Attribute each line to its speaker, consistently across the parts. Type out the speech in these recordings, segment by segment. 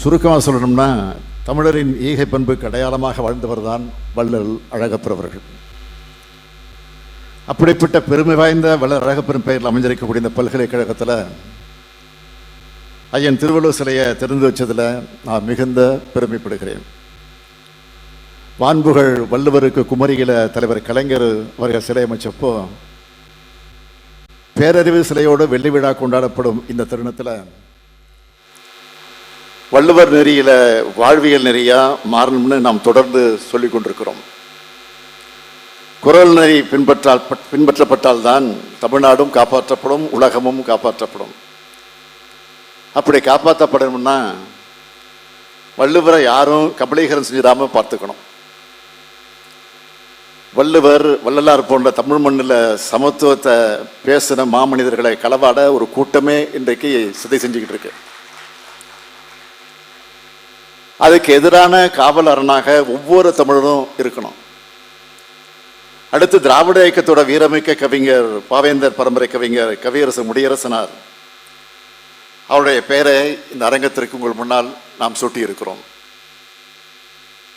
Speaker 1: சுருக்கமாக சொல்லணும்னா தமிழரின் ஈகை பண்புக்கு அடையாளமாக வாழ்ந்தவர் தான் வள்ளல் அழகப்பர் அவர்கள். அப்படிப்பட்ட பெருமை வாய்ந்த வள்ளல் அழகப்பெரும் பெயரில் அமைஞ்சிருக்கக்கூடிய இந்த பல்கலைக்கழகத்தில் ஐயன் திருவள்ளுவர் சிலையை திறந்து வச்சதில் நான் மிகுந்த பெருமைப்படுகிறேன். வான்புகள் வள்ளுவருக்கு குமரியில தலைவர் கலைஞர் அவர்கள் சிலை அமைச்சப்போ பேரறிவு சிலையோடு வெள்ளி விழா கொண்டாடப்படும் இந்த தருணத்தில் வள்ளுவர் நெறியில வாழ்வியல் நெறியா மாறணும்னு நாம் தொடர்ந்து சொல்லிக் கொண்டிருக்கிறோம். குறள் நெறி பின்பற்றப்பட்டால் தான் தமிழ்நாடும் காப்பாற்றப்படும், உலகமும் காப்பாற்றப்படும். அப்படி காப்பாற்றப்படணும்னா வள்ளுவரை யாரும் கபலீகரம் செஞ்சிடாம பார்த்துக்கணும். வள்ளுவர் வள்ளலார் போன்ற தமிழ் மண்ணில் சமத்துவத்தை பேசின மாமனிதர்களை களவாட ஒரு கூட்டமே இன்றைக்கு சிதை செஞ்சுக்கிட்டு இருக்கு. அதுக்கு எதிரான காவல் அரணாக ஒவ்வொரு தமிழரும் இருக்கணும். அடுத்து திராவிட இயக்கத்தோட வீரமிக்க கவிஞர் பாவேந்தர் பரம்பரை கவிஞர் கவியரசு முடியரசனார் அவருடைய பெயரை இந்த அரங்கத்திற்கு உங்கள் முன்னால் நாம் சூட்டி இருக்கிறோம்.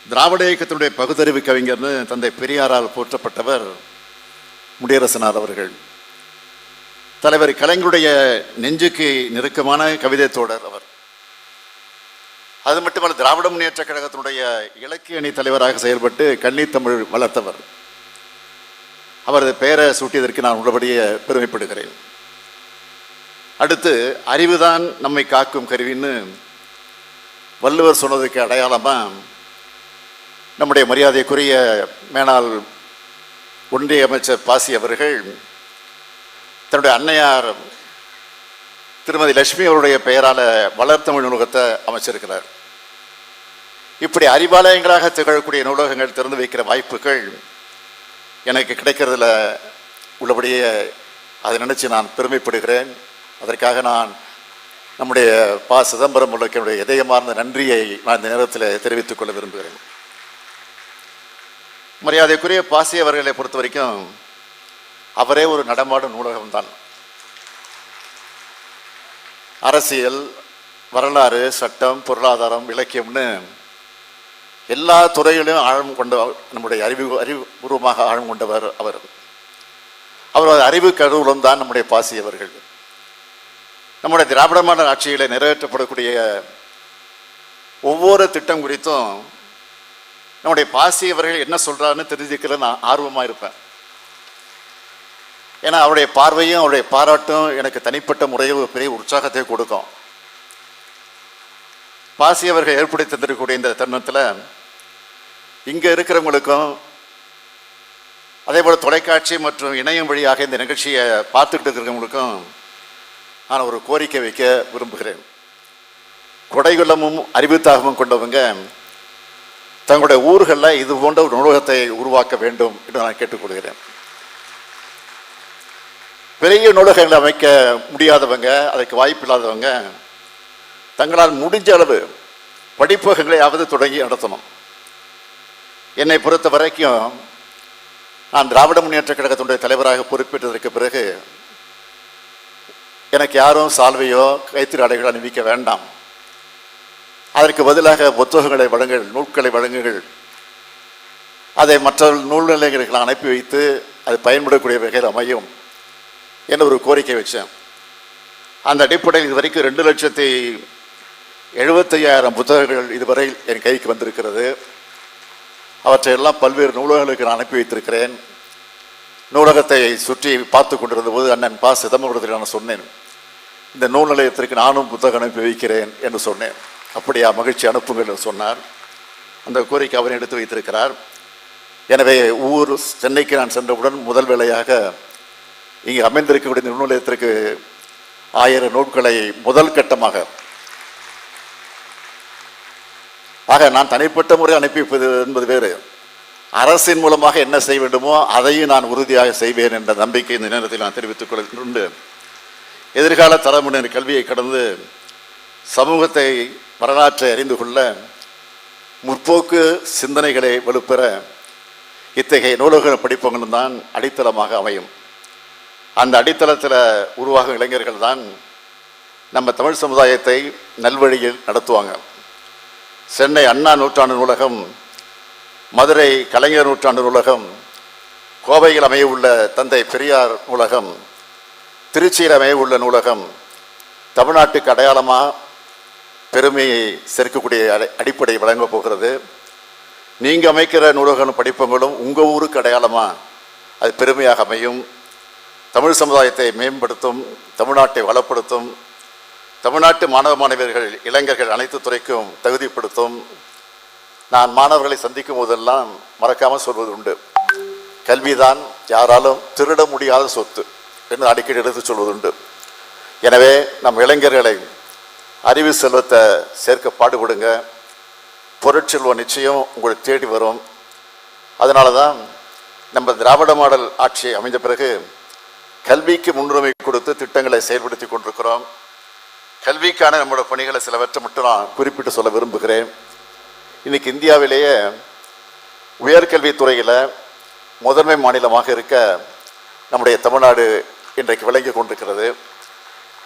Speaker 1: திராவிட இயக்கத்தினுடைய பகுத்தறிவு கவிஞர்னு தந்தை பெரியாரால் போற்றப்பட்டவர் முடியரசனார் அவர்கள். தலைவர் கலைஞருடைய நெஞ்சுக்கு நெருக்கமான கவிதை தோழர் அவர். அது மட்டுமல்ல, திராவிட முன்னேற்ற கழகத்தினுடைய இலக்கிய அணி தலைவராக செயல்பட்டு கன்னித்தமிழ் வளர்த்தவர். அவரது பெயரை சூட்டியதற்கு நான் உள்ளபடியே பெருமைப்படுகிறேன். அடுத்து அறிவுதான் நம்மை காக்கும் கருவின்னு வள்ளுவர் சொன்னதுக்கு அடையாளமா நம்முடைய மரியாதைக்குரிய மேனாள் ஒன்றிய அமைச்சர் பாசி அவர்கள் தன்னுடைய அன்னையார் திருமதி லட்சுமி அவருடைய பெயரால வளர்த்தமிழ் நூலகத்தை அமைச்சிருக்கிறார். இப்படி அறிவாலயங்களாக திகழக்கூடிய நூலகங்கள் திறந்து வைக்கிற வாய்ப்புகள் எனக்கு கிடைக்கிறதுல உள்ளபடியே அதை நினைச்சு நான் பெருமைப்படுகிறேன். அதற்காக நான் நம்முடைய ப. சிதம்பரம் உள்ளவர்களுடைய இதயமார்ந்த நன்றியை நான் இந்த நேரத்தில் தெரிவித்துக் கொள்ள விரும்புகிறேன். மரியாதைக்குரிய பாசி அவர்களை பொறுத்த வரைக்கும் அவரே ஒரு நடமாடும் நூலகம்தான். அரசியல், வரலாறு, சட்டம், பொருளாதாரம், இலக்கியம்னு எல்லா துறைகளிலும் ஆழம் கொண்ட நம்முடைய அறிவுபூர்வமாக ஆழம் கொண்டவர் அவர். அவரது அறிவு கருவூலம் தான் நம்முடைய பாசி அவர்கள். நம்முடைய திராவிட மாடல் ஆட்சியில் நிறைவேற்றப்படக்கூடிய ஒவ்வொரு திட்டம் குறித்தும் நம்முடைய பாசி அவர்கள் என்ன சொல்றாருன்னு தெரிஞ்சுக்கல நான் ஆர்வமாக இருப்பேன். ஏன்னா அவருடைய பார்வையும் அவருடைய பாராட்டும் எனக்கு தனிப்பட்ட முறையில் ஒரு பெரிய உற்சாகத்தை கொடுக்கும். பாசி அவர்கள் ஏற்படுத்தி தந்திருக்கக்கூடிய இந்த தருணத்தில் இங்கே இருக்கிறவங்களுக்கும் அதே போல் தொலைக்காட்சி மற்றும் இணையம் வழியாக இந்த நிகழ்ச்சியை பார்த்துக்கிட்டு இருக்கிறவங்களுக்கும் நான் ஒரு கோரிக்கை வைக்க விரும்புகிறேன். கொடைகுள்ளமும் அறிவுத்தாகமும் கொண்டவங்க தங்களுடைய ஊர்களில் இது போன்ற ஒரு நூலகத்தை உருவாக்க வேண்டும் என்று நான் கேட்டுக்கொள்கிறேன். பெரிய நூலகங்களை அமைக்க முடியாதவங்க, அதற்கு வாய்ப்பு இல்லாதவங்க தங்களால் முடிஞ்ச அளவு படிப்பகங்களையாவது தொடங்கி நடத்தணும். என்னை பொறுத்த வரைக்கும் நான் திராவிட முன்னேற்ற கழகத்தினுடைய தலைவராக பொறுப்பேற்றதற்கு பிறகு எனக்கு யாரும் சால்வையோ கைத்திரி ஆடைகளோ அணிவிக்க வேண்டாம். அதற்கு பதிலாக புத்தகங்களை வழங்குங்கள், நூல்களை வழங்குங்கள். அதை மற்ற நூல் நிலையங்களுக்கு அனுப்பி வைத்து அது பயன்படக்கூடிய வகையில் அமையும் என்ற ஒரு கோரிக்கை வச்சேன். அந்த அடிப்படையில் இதுவரைக்கும் 2,75,000 புத்தகங்கள் இதுவரை என் கைக்கு வந்திருக்கிறது. அவற்றையெல்லாம் பல்வேறு நூலகங்களுக்கு நான் அனுப்பி வைத்திருக்கிறேன். நூலகத்தை சுற்றி பார்த்து கொண்டிருந்த போது அண்ணன் ப. சிதம்பரத்தில் நான் சொன்னேன், இந்த நூல் நிலையத்திற்கு நானும் புத்தகம் அனுப்பி வைக்கிறேன் என்று சொன்னேன். அப்படியா, மகிழ்ச்சி, அனுப்புங்கள் என்று சொன்னார். அந்த கோரிக்கை அவர் எடுத்து வைத்திருக்கிறார். எனவே சென்னைக்கு நான் சென்றவுடன் முதல் வேளையாக இங்கே அமைந்திருக்கக்கூடிய நூல் நிலையத்திற்கு 1000 நூல்களை முதல் கட்டமாக நான் தனிப்பட்ட முறை அனுப்பி வைப்பது என்பது வேறு. அரசின் மூலமாக என்ன செய்ய வேண்டுமோ அதையும் நான் உறுதியாக செய்வேன் என்ற நம்பிக்கை இந்த நேரத்தில் நான் தெரிவித்துக் கொண்டு, எதிர்கால தலைமுறையினர் கல்வியை கடந்து சமூகத்தை, வரலாற்றை அறிந்து கொள்ள, முற்போக்கு சிந்தனைகளை வலுப்பெற இத்தகைய நூலக படிப்பங்களும் தான் அடித்தளமாக அமையும். அந்த அடித்தளத்தில் உருவாகும் இளைஞர்கள் தான் நம்ம தமிழ் சமுதாயத்தை நல்வழியில் நடத்துவாங்க. சென்னை அண்ணா நூற்றாண்டு நூலகம், மதுரை கலைஞர் நூற்றாண்டு நூலகம், கோவையில் அமையவுள்ள தந்தை பெரியார் நூலகம், திருச்சியில் அமையவுள்ள நூலகம் தமிழ்நாட்டுக்கு அடையாளமாக பெருமையை சேர்க்கக்கூடிய அடிப்படை வழங்கப் போகிறது. நீங்கள் அமைக்கிற நூலகம் படிப்பங்களும் உங்கள் ஊருக்கு அடையாளமாக அது பெருமையாக அமையும். தமிழ் சமுதாயத்தை மேம்படுத்தும், தமிழ்நாட்டை வளப்படுத்தும், தமிழ்நாட்டு மாணவ மாணவியர்கள் இளைஞர்கள் அனைத்து துறைக்கும் தகுதிப்படுத்தும். நான் மாணவர்களை சந்திக்கும் போதெல்லாம் மறக்காமல் சொல்வது உண்டு, கல்விதான் யாராலும் திருட முடியாத சொத்து என்று அடிக்கடி எடுத்து சொல்வதுண்டு. எனவே நம் இளைஞர்களை அறிவு செல்வத்தை சேர்க்க பாடுபடுங்க. பொருட்செல்வம் நிச்சயம் உங்களை தேடி வரும். அதனால தான் நம்ம திராவிட மாடல் ஆட்சி அமைந்த பிறகு கல்விக்கு முன்னுரிமை கொடுத்து திட்டங்களை செயல்படுத்தி கொண்டிருக்கிறோம். கல்விக்கான நம்மளோட பணிகளை சிலவற்றை மட்டும் நான் குறிப்பிட்டு சொல்ல விரும்புகிறேன். இன்னைக்கு இந்தியாவிலேயே உயர்கல்வித்துறையில் முதன்மை மாநிலமாக இருக்க நம்முடைய தமிழ்நாடு இன்றைக்கு விளங்கி கொண்டிருக்கிறது.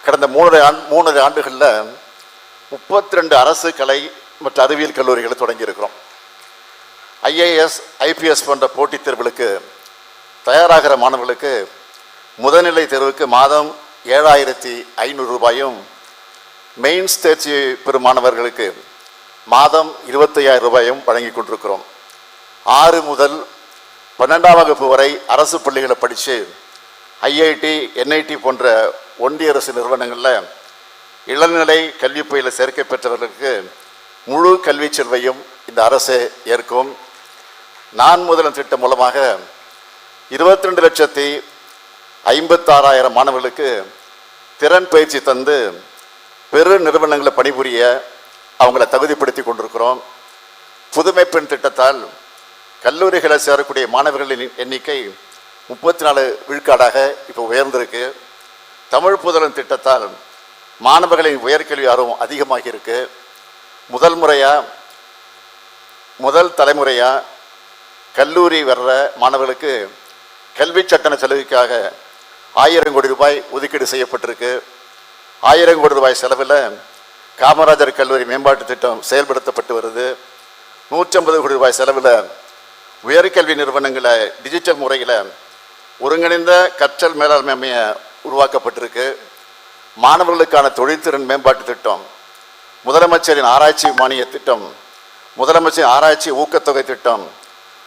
Speaker 1: கடந்த 3 ஆண்டுகளில் 32 அரசு கலை மற்றும் அறிவியல் கல்லூரிகளை தொடங்கியிருக்கிறோம். IAS, IPS போன்ற போட்டித் தேர்வுகளுக்கு தயாராகிற மாணவர்களுக்கு முதல்நிலை தேர்வுக்கு மாதம் 7,500 ரூபாயும், மெயின்ஸ் தேர்ச்சி பெறும் மாணவர்களுக்கு மாதம் 25,000 ரூபாயும் வழங்கி கொண்டிருக்கிறோம். 6 முதல் 12ஆம் வகுப்பு வரை அரசு பள்ளிகளை படித்து IIT, NIT போன்ற ஒன்றிய அரசு நிறுவனங்களில் இளநிலை கல்வி பயில சேர்க்கை பெற்றவர்களுக்கு முழு கல்வி செல்வையும் இந்த அரசு ஏற்கும். நான் முதல்வன் திட்டம் மூலமாக 22,56,000 மாணவர்களுக்கு திறன் பயிற்சி தந்து பெரு நிறுவனங்களை பணிபுரிய அவங்கள தகுதிப்படுத்தி கொண்டிருக்கிறோம். புதுமை பெண் திட்டத்தால் கல்லூரிகளை சேரக்கூடிய மாணவர்களின் எண்ணிக்கை 34 விழுக்காடாக இப்போ உயர்ந்திருக்கு. தமிழ் புதல்வன் திட்டத்தால் மாணவர்களின் உயர்கல்வி ஆர்வம் அதிகமாகி இருக்கு. முதல் தலைமுறையாக கல்லூரி வர்ற மாணவர்களுக்கு கல்வி கட்டண செலவுக்காக 1000 கோடி ரூபாய் ஒதுக்கீடு செய்யப்பட்டிருக்கு. 1000 கோடி ரூபாய் செலவில் காமராஜர் கல்லூரி மேம்பாட்டு திட்டம் செயல்படுத்தப்பட்டு வருது. 150 கோடி ரூபாய் செலவில் உயர்கல்வி நிறுவனங்களை டிஜிட்டல் முறையில் ஒருங்கிணைந்த கற்றல் மேலாண்மை அமைய உருவாக்கப்பட்டிருக்கு. மாணவர்களுக்கான தொழில்திறன் மேம்பாட்டு திட்டம், முதலமைச்சரின் ஆராய்ச்சி மானிய திட்டம், முதலமைச்சரின் ஆராய்ச்சி ஊக்கத்தொகை திட்டம்,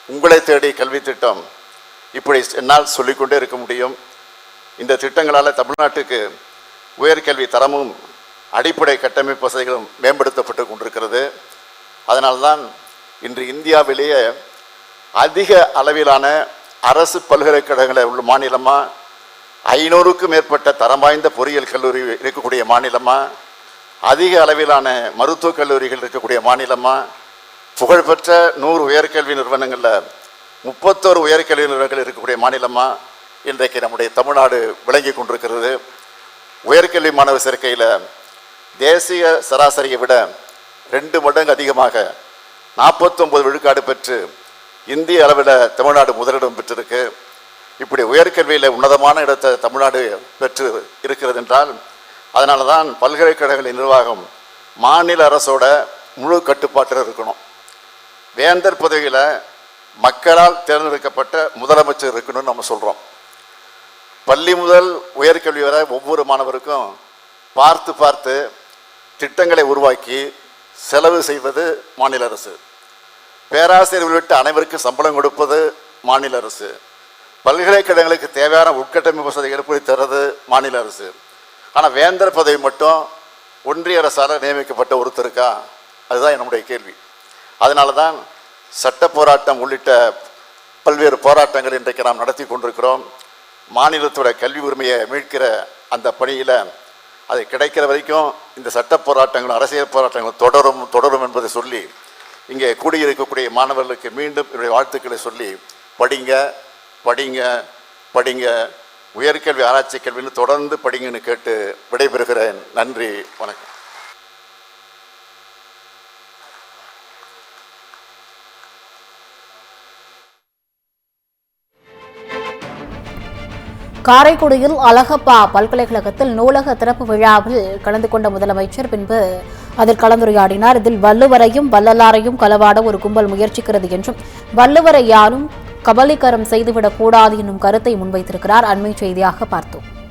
Speaker 1: உங்களை தேடி கல்வி திட்டம், இப்படி என்னால் சொல்லிக்கொண்டே இருக்க முடியும். இந்த திட்டங்களால் தமிழ்நாட்டுக்கு உயர்கல்வி தரமும் அடிப்படை கட்டமைப்பு வசதிகளும் மேம்படுத்தப்பட்டு கொண்டிருக்கிறது. அதனால்தான் இன்று இந்தியாவிலேயே அதிக அளவிலான அரசு பல்கலைக்கழகங்களை உள்ள மாநிலமாக, 500க்கும் மேற்பட்ட தரம் வாய்ந்த பொறியியல் கல்லூரி இருக்கக்கூடிய மாநிலமாக, அதிக அளவிலான மருத்துவக் கல்லூரிகள் இருக்கக்கூடிய மாநிலமாக, புகழ்பெற்ற 100 உயர்கல்வி நிறுவனங்களில் 31 உயர்கல்வி நிறுவனங்கள் இருக்கக்கூடிய மாநிலமாக இன்றைக்கு நம்முடைய தமிழ்நாடு விளங்கி கொண்டிருக்கிறது. உயர்கல்வி மாணவர் சேர்க்கையில் தேசிய சராசரியை விட 2 மடங்கு அதிகமாக 49 விழுக்காடு பெற்று இந்திய அளவில் தமிழ்நாடு முதலிடம் பெற்றிருக்கு. இப்படி உயர்கல்வியில் உன்னதமான இடத்தை தமிழ்நாடு பெற்று இருக்கிறது என்றால், அதனால தான் பல்கலைக்கழகங்களின் நிர்வாகம் மாநில அரசோட முழு கட்டுப்பாட்டில் இருக்கணும். வேந்தர் பதவியில் மக்களால் தேர்ந்தெடுக்கப்பட்ட முதலமைச்சர் இருக்கணும்னு நம்ம சொல்கிறோம். பள்ளி முதல் உயர்கல்வி வரை ஒவ்வொரு மாணவருக்கும் பார்த்து பார்த்து திட்டங்களை உருவாக்கி செலவு செய்வது மாநில அரசு. பேராசிரியர் உள்ளிட்ட அனைவருக்கும் சம்பளம் கொடுப்பது மாநில அரசு. பல்கலைக்கழகங்களுக்கு தேவையான உட்கட்டமைப்பு வசதி ஏற்படுத்தி தர்றது மாநில அரசு. ஆனால் வேந்தர் பதவி மட்டும் ஒன்றிய அரசால் நியமிக்கப்பட்ட ஒருத்தருக்கா? அதுதான் என்னுடைய கேள்வி. அதனால தான் சட்ட போராட்டம் உள்ளிட்ட பல்வேறு போராட்டங்கள் இன்றைக்கு நாம் நடத்தி கொண்டிருக்கிறோம். மாநிலத்தோட கல்வி உரிமையை மீட்கிற அந்த பணியில் அது கிடைக்கிற வரைக்கும் இந்த சட்ட போராட்டங்களும் அரசியல் போராட்டங்களும் தொடரும் என்பதை சொல்லி, இங்கே கூடியிருக்கக்கூடிய மாணவர்களுக்கு மீண்டும் என்னுடைய வாழ்த்துக்களை சொல்லி, படிங்க படிங்க படிங்க, உயர்கல்வி ஆராய்ச்சி கல்வின்னு தொடர்ந்து படிங்கன்னு கேட்டு விடைபெறுகிறேன். நன்றி, வணக்கம்.
Speaker 2: காரைக்குடியில் அழகப்பா பல்கலைக்கழகத்தில் நூலக திறப்பு விழாவில் கலந்து கொண்ட முதலமைச்சர் பின்பு அதில் கலந்துரையாடினார். இதில் வள்ளுவரையும் வள்ளலாரையும் களவாட ஒரு கும்பல் முயற்சிக்கிறது என்றும் வள்ளுவரை யாரும் கபலீகரம் செய்துவிடக் கூடாது என்னும் கருத்தை முன்வைத்திருக்கிறார். அண்மை செய்தியாக பார்த்தோம்.